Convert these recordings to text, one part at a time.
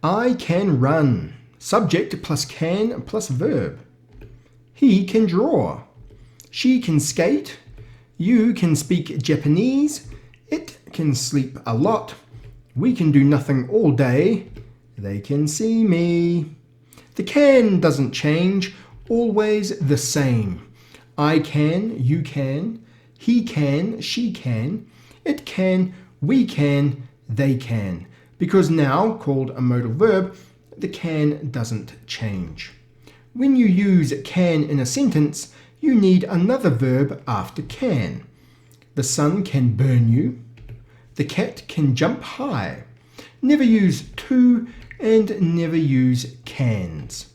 I can run. Subject plus can plus verb. He can draw. She can skate. You can speak Japanese. It can sleep a lot. We can do nothing all day. They can see me. The can doesn't change, always the same. I can, you can, he can, she can, it can, we can, they can. Because now, called a modal verb, the can doesn't change. When you use can in a sentence, you need another verb after can. The sun can burn you. The cat can jump high. Never use to and never use cans.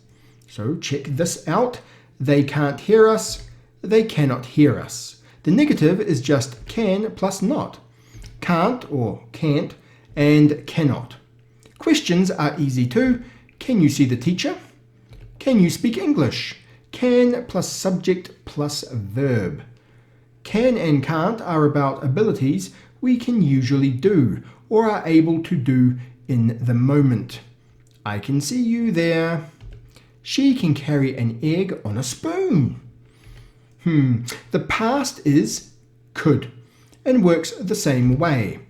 So check this out. They can't hear us. They cannot hear us. The negative is just can plus not. Can't or can't and cannot. Questions are easy too. Can you see the teacher? Can you speak English? Can plus subject plus verb. Can and can't are about abilities we can usually do or are able to do in the moment. I can see you there. She can carry an egg on a spoon. The past is could and works the same way.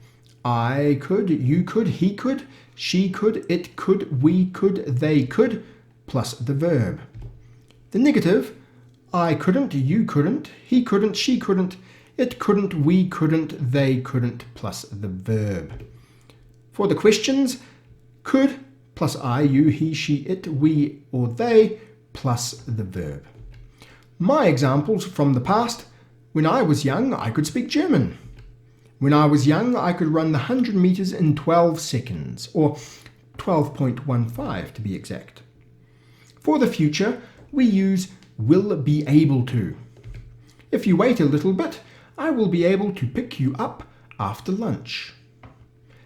I could, you could, he could, she could, it could, we could, they could, plus the verb. The negative, I couldn't, you couldn't, he couldn't, she couldn't, it couldn't, we couldn't, they couldn't, plus the verb. For the questions, could plus I, you, he, she, it, we, or they, plus the verb. My examples from the past: when I was young, I could speak German. When I was young, I could run the 100 meters in 12 seconds, or 12.15 to be exact. For the future, we use will be able to. If you wait a little bit, I will be able to pick you up after lunch.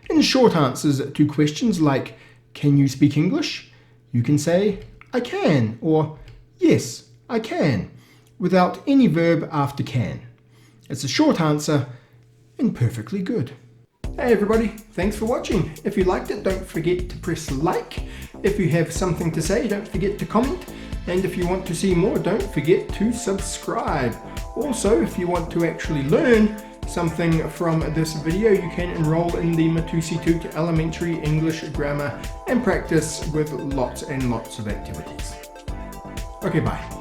In short answers to questions like, can you speak English? You can say, I can, or yes, I can, without any verb after can. It's a short answer and perfectly good. Hey everybody, thanks for watching. If you liked it, don't forget to press like. If you have something to say, don't forget to comment. And if you want to see more, don't forget to subscribe. Also, if you want to actually learn something from this video, you can enroll in the Matusi Elementary English Grammar and Practice with lots and lots of activities. Okay, bye.